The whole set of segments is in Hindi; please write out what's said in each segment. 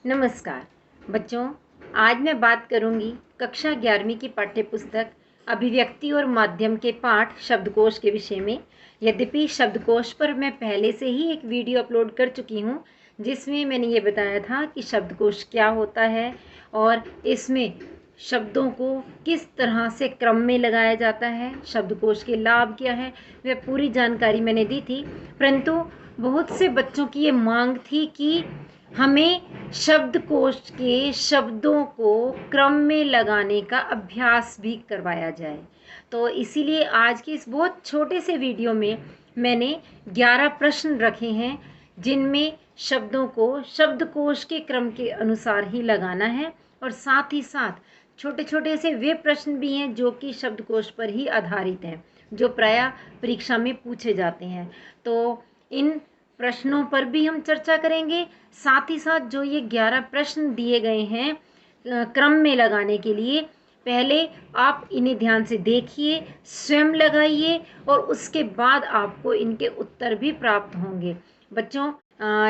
नमस्कार बच्चों, आज मैं बात करूंगी कक्षा 11वीं की पाठ्यपुस्तक अभिव्यक्ति और माध्यम के पाठ शब्दकोश के विषय में। यद्यपि शब्दकोश पर मैं पहले से ही एक वीडियो अपलोड कर चुकी हूं, जिसमें मैंने ये बताया था कि शब्दकोश क्या होता है और इसमें शब्दों को किस तरह से क्रम में लगाया जाता है, शब्दकोश के लाभ क्या है, वह पूरी जानकारी मैंने दी थी। परंतु बहुत से बच्चों की ये मांग थी कि हमें शब्दकोश के शब्दों को क्रम में लगाने का अभ्यास भी करवाया जाए। तो इसीलिए आज के इस बहुत छोटे से वीडियो में मैंने 11 प्रश्न रखे हैं, जिनमें शब्दों को शब्दकोश के क्रम के अनुसार ही लगाना है। और साथ ही साथ छोटे छोटे से वे प्रश्न भी हैं जो कि शब्दकोश पर ही आधारित हैं, जो प्रायः परीक्षा में पूछे जाते हैं। तो इन प्रश्नों पर भी हम चर्चा करेंगे। साथ ही साथ जो ये 11 प्रश्न दिए गए हैं क्रम में लगाने के लिए, पहले आप इन्हें ध्यान से देखिए, स्वयं लगाइए और उसके बाद आपको इनके उत्तर भी प्राप्त होंगे। बच्चों,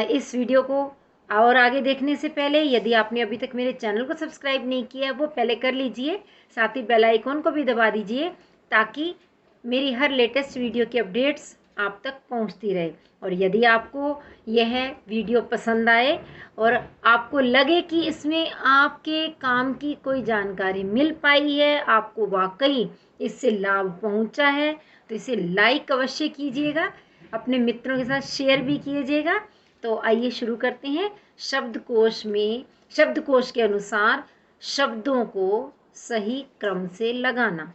इस वीडियो को और आगे देखने से पहले यदि आपने अभी तक मेरे चैनल को सब्सक्राइब नहीं किया वो पहले कर लीजिए। साथ ही बेल आइकॉन को भी दबा दीजिए ताकि मेरी हर लेटेस्ट वीडियो की अपडेट्स आप तक पहुंचती रहे। और यदि आपको यह वीडियो पसंद आए और आपको लगे कि इसमें आपके काम की कोई जानकारी मिल पाई है, आपको वाकई इससे लाभ पहुंचा है, तो इसे लाइक अवश्य कीजिएगा, अपने मित्रों के साथ शेयर भी कीजिएगा। तो आइए शुरू करते हैं। शब्दकोश के अनुसार शब्दों को सही क्रम से लगाना।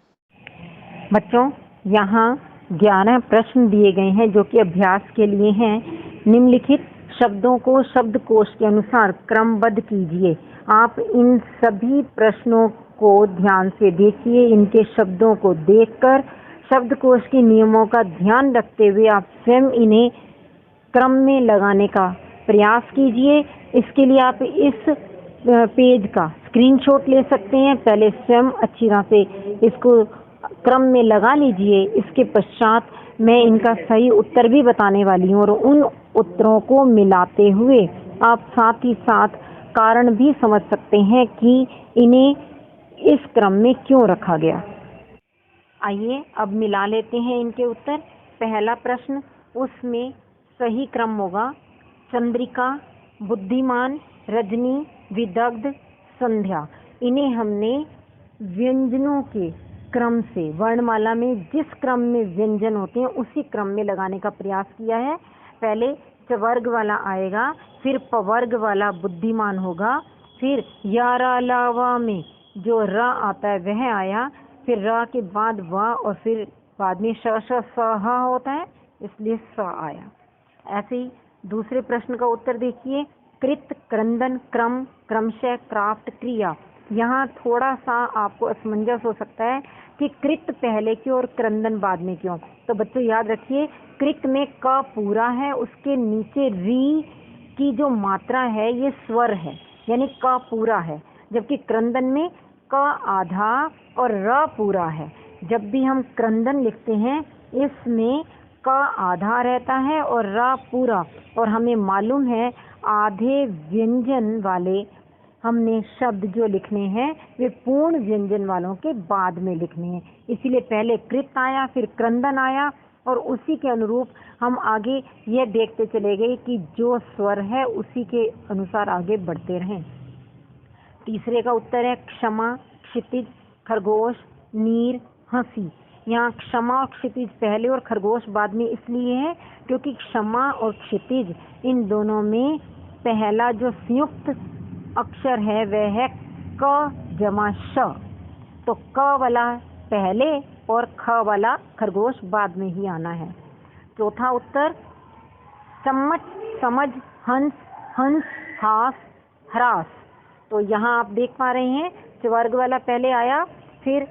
बच्चों, यहाँ 11 प्रश्न दिए गए हैं जो कि अभ्यास के लिए हैं। निम्नलिखित शब्दों को शब्दकोश के अनुसार क्रमबद्ध कीजिए। आप इन सभी प्रश्नों को ध्यान से देखिए। इनके शब्दों को देखकर शब्दकोश के नियमों का ध्यान रखते हुए आप स्वयं इन्हें क्रम में लगाने का प्रयास कीजिए। इसके लिए आप इस पेज का स्क्रीनशॉट ले सकते हैं। पहले स्वयं अच्छी तरह से इसको क्रम में लगा लीजिए। इसके पश्चात मैं इनका सही उत्तर भी बताने वाली हूँ और उन उत्तरों को मिलाते हुए आप साथ ही साथ कारण भी समझ सकते हैं कि इन्हें इस क्रम में क्यों रखा गया। आइए अब मिला लेते हैं इनके उत्तर। पहला प्रश्न, उसमें सही क्रम होगा चंद्रिका, बुद्धिमान, रजनी, विदग्ध, संध्या। इन्हें हमने व्यंजनों के क्रम से, वर्णमाला में जिस क्रम में व्यंजन होते हैं उसी क्रम में लगाने का प्रयास किया है। पहले चवर्ग वाला आएगा, फिर पवर्ग वाला बुद्धिमान होगा, फिर यारा लावा में जो र आता है वह आया, फिर र के बाद व और फिर बाद में श श स ह होता है, इसलिए स आया। ऐसे ही दूसरे प्रश्न का उत्तर देखिए। कृत, क्रंदन, क्रम, क्रमशः, क्राफ्ट, क्रिया। यहाँ थोड़ा सा आपको असमंजस हो सकता है कि कृत पहले क्यों और क्रंदन बाद में क्यों। तो बच्चों याद रखिए, कृत में क पूरा है, उसके नीचे री की जो मात्रा है ये स्वर है, यानी क पूरा है, जबकि क्रंदन में क आधा और र पूरा है। जब भी हम क्रंदन लिखते हैं इसमें क आधा रहता है और र पूरा, और हमें मालूम है आधे व्यंजन वाले हमने शब्द जो लिखने हैं वे पूर्ण व्यंजन वालों के बाद में लिखने हैं। इसीलिए पहले कृत आया, फिर क्रंदन आया, और उसी के अनुरूप हम आगे यह देखते चले गए कि जो स्वर है उसी के अनुसार आगे बढ़ते रहें। तीसरे का उत्तर है क्षमा, क्षितिज, खरगोश, नीर, हंसी। यहाँ क्षमा और क्षितिज पहले और खरगोश बाद में इसलिए है क्योंकि क्षमा और क्षितिज इन दोनों में पहला जो संयुक्त अक्षर है वह है क जमा श। तो क वाला पहले और ख वाला खरगोश बाद में ही आना है। चौथा उत्तर सम्मत, समझ, हंस, हंस, हास, ह्रास। तो यहाँ आप देख पा रहे हैं चवर्ग वाला पहले आया, फिर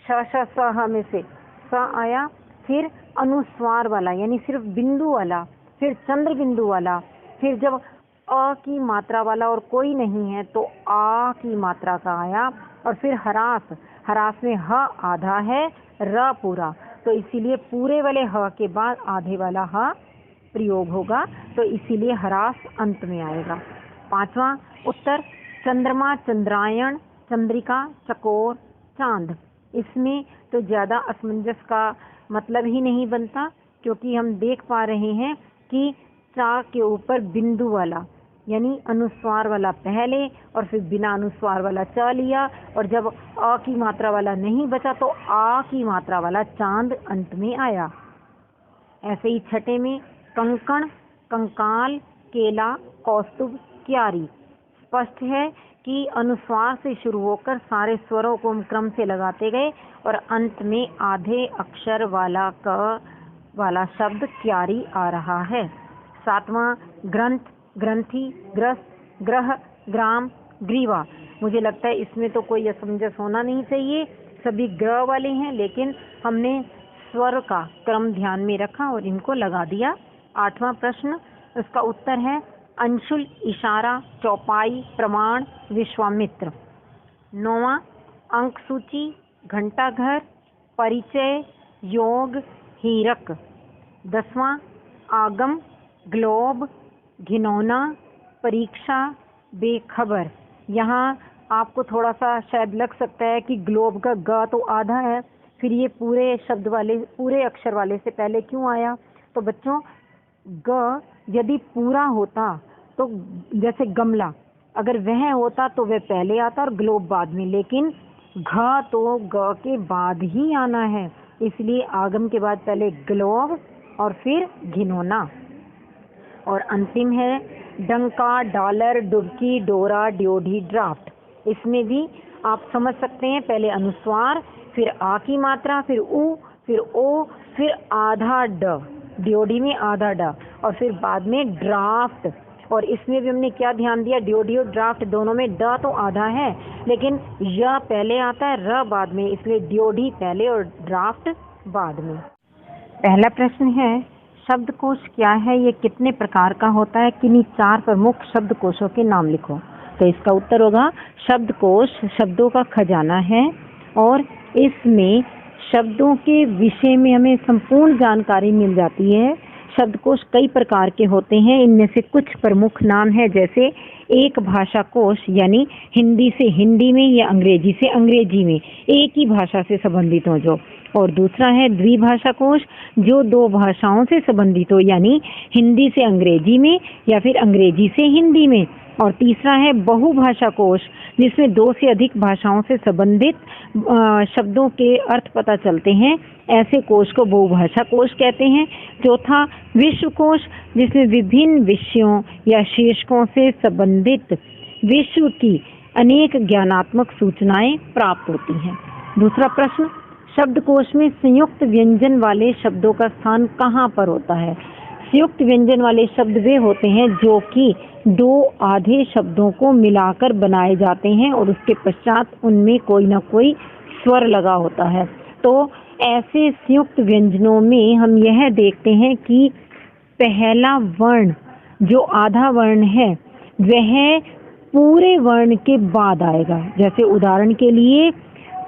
श श स ह में से स आया, फिर अनुस्वार वाला यानी सिर्फ बिंदु वाला, फिर चंद्र बिंदु वाला, फिर जब अ की मात्रा वाला और कोई नहीं है तो आ की मात्रा का आया, और फिर हरास। हरास में ह आधा है, र पूरा, तो इसीलिए पूरे वाले ह के बाद आधे वाला ह प्रयोग होगा, तो इसीलिए हरास अंत में आएगा। पांचवा उत्तर चंद्रमा, चंद्रायण, चंद्रिका, चकोर, चांद। इसमें तो ज़्यादा असमंजस का मतलब ही नहीं बनता, क्योंकि हम देख पा रहे हैं कि चा के ऊपर बिंदु वाला यानी अनुस्वार वाला पहले और फिर बिना अनुस्वार वाला च लिया, और जब अ की मात्रा वाला नहीं बचा तो आ की मात्रा वाला चांद अंत में आया। ऐसे ही छठे में कंकण, कंकाल, केला, कौस्तुभ, क्यारी। स्पष्ट है कि अनुस्वार से शुरू होकर सारे स्वरों को हम क्रम से लगाते गए और अंत में आधे अक्षर वाला क वाला शब्द क्यारी आ रहा है। सातवां ग्रंथ, ग्रंथि, ग्रस्त, ग्रह, ग्राम, ग्रीवा। मुझे लगता है इसमें तो कोई असमंजस होना नहीं चाहिए, सभी ग्रह वाले हैं, लेकिन हमने स्वर का क्रम ध्यान में रखा और इनको लगा दिया। आठवां प्रश्न, इसका उत्तर है अंशुल, इशारा, चौपाई, प्रमाण, विश्वामित्र। नौवां अंक सूची, घंटाघर, परिचय, योग, हीरक। 10वां आगम, ग्लोब, घिनौना, परीक्षा, बेखबर। यहाँ आपको थोड़ा सा शायद लग सकता है कि ग्लोब का ग तो आधा है, फिर ये पूरे शब्द वाले पूरे अक्षर वाले से पहले क्यों आया? तो बच्चों ग यदि पूरा होता तो जैसे गमला, अगर वह होता तो वह पहले आता और ग्लोब बाद में, लेकिन घ तो ग के बाद ही आना है, इसलिए आगम के बाद पहले ग्लोब और फिर घिनौना। और अंतिम है डंका, डॉलर, डुबकी, डोरा, ड्योढ़ी, ड्राफ्ट। इसमें भी आप समझ सकते हैं, पहले अनुस्वार, फिर आ की मात्रा, फिर उ, फिर ओ, फिर आधा ड, ड्योढ़ी में आधा ड, और फिर बाद में ड्राफ्ट। और इसमें भी हमने क्या ध्यान दिया, ड्योढ़ी और ड्राफ्ट दोनों में ड तो आधा है, लेकिन य पहले आता है, र बाद में, इसलिए ड्योढ़ी पहले और ड्राफ्ट बाद में। पहला प्रश्न है शब्दकोश क्या है, ये कितने प्रकार का होता है, किन्हीं 4 प्रमुख शब्दकोशों के नाम लिखो। तो इसका उत्तर होगा शब्दकोश शब्दों का खजाना है और इसमें शब्दों के विषय में हमें संपूर्ण जानकारी मिल जाती है। शब्दकोश कई प्रकार के होते हैं, इनमें से कुछ प्रमुख नाम है, जैसे एक भाषा कोश यानी हिंदी से हिंदी में या अंग्रेजी से अंग्रेजी में, एक ही भाषा से संबंधित हो जो। और दूसरा है द्विभाषा कोश, जो 2 भाषाओं से संबंधित हो, यानी हिंदी से अंग्रेजी में या फिर अंग्रेजी से हिंदी में। और तीसरा है बहुभाषा कोश, जिसमें 2 से अधिक भाषाओं से संबंधित शब्दों के अर्थ पता चलते हैं, ऐसे कोश को बहुभाषा कोश कहते हैं। चौथा विश्व कोश, जिसमें विभिन्न विषयों या शीर्षकों से संबंधित विश्व की अनेक ज्ञानात्मक सूचनाएं प्राप्त होती हैं। दूसरा प्रश्न, शब्दकोश में संयुक्त व्यंजन वाले शब्दों का स्थान कहाँ पर होता है? संयुक्त व्यंजन वाले शब्द वे होते हैं जो कि 2 आधे शब्दों को मिलाकर बनाए जाते हैं और उसके पश्चात उनमें कोई ना कोई स्वर लगा होता है। तो ऐसे संयुक्त व्यंजनों में हम यह देखते हैं कि पहला वर्ण जो आधा वर्ण है वह पूरे वर्ण के बाद आएगा। जैसे उदाहरण के लिए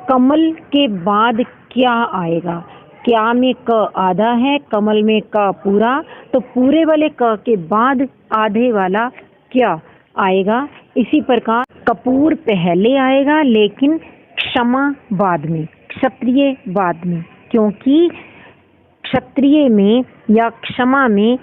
कमल के बाद क्या आएगा? क्या में क आधा है, कमल में क पूरा, तो पूरे वाले क के बाद आधे वाला क्या आएगा। इसी प्रकार कपूर पहले आएगा लेकिन क्षमा बाद में, क्षत्रिय बाद में, क्योंकि क्षत्रिय में या क्षमा में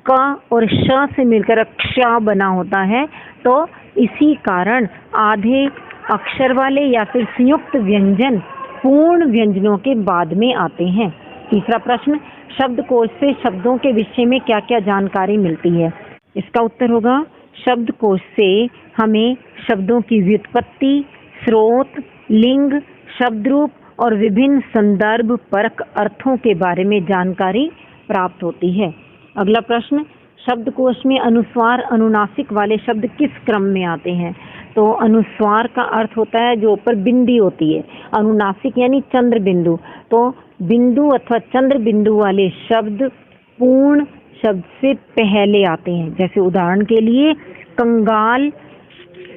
क और श से मिलकर क्ष बना होता है। तो इसी कारण आधे अक्षर वाले या फिर संयुक्त व्यंजन पूर्ण व्यंजनों के बाद में आते हैं। तीसरा प्रश्न, शब्दकोश से शब्दों के विषय में क्या क्या जानकारी मिलती है? इसका उत्तर होगा शब्दकोश से हमें शब्दों की व्युत्पत्ति, स्रोत, लिंग, शब्दरूप और विभिन्न संदर्भ परक अर्थों के बारे में जानकारी प्राप्त होती है। अगला प्रश्न, शब्दकोश में अनुस्वार अनुनासिक वाले शब्द किस क्रम में आते हैं? तो अनुस्वार का अर्थ होता है जो ऊपर बिंदी होती है, अनुनासिक यानी चंद्र बिंदु। तो बिंदु अथवा चंद्र बिंदु वाले शब्द पूर्ण शब्द से पहले आते हैं। जैसे उदाहरण के लिए कंगाल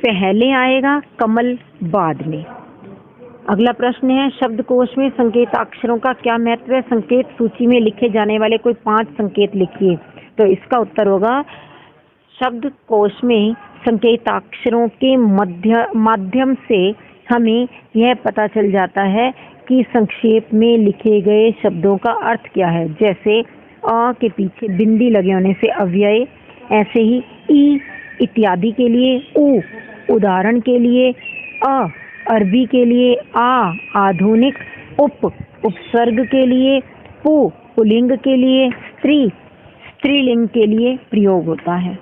पहले आएगा, कमल बाद में। अगला प्रश्न है, शब्दकोश में संकेताक्षरों का क्या महत्व है? संकेत सूची में लिखे जाने वाले कोई 5 संकेत लिखिए। तो इसका उत्तर होगा शब्दकोश में संकेताक्षरों के माध्यम से हमें यह पता चल जाता है कि संक्षेप में लिखे गए शब्दों का अर्थ क्या है। जैसे अ के पीछे बिंदी लगे होने से अव्यय, ऐसे ही ई इत्यादि के लिए उ, उदाहरण के लिए अ, अरबी के लिए आ, आधुनिक, उपसर्ग के लिए पु, पुल्लिंग के लिए स्त्री, स्त्रीलिंग के लिए प्रयोग होता है।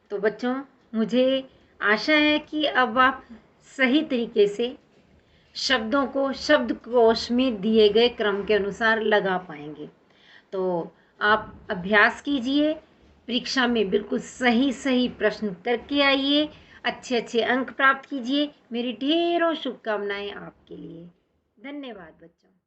तो बच्चों, मुझे आशा है कि अब आप सही तरीके से शब्दों को शब्दकोश में दिए गए क्रम के अनुसार लगा पाएंगे। तो आप अभ्यास कीजिए, परीक्षा में बिल्कुल सही सही प्रश्न करके आइए, अच्छे अच्छे अंक प्राप्त कीजिए। मेरी ढेरों शुभकामनाएं आपके लिए। धन्यवाद बच्चों।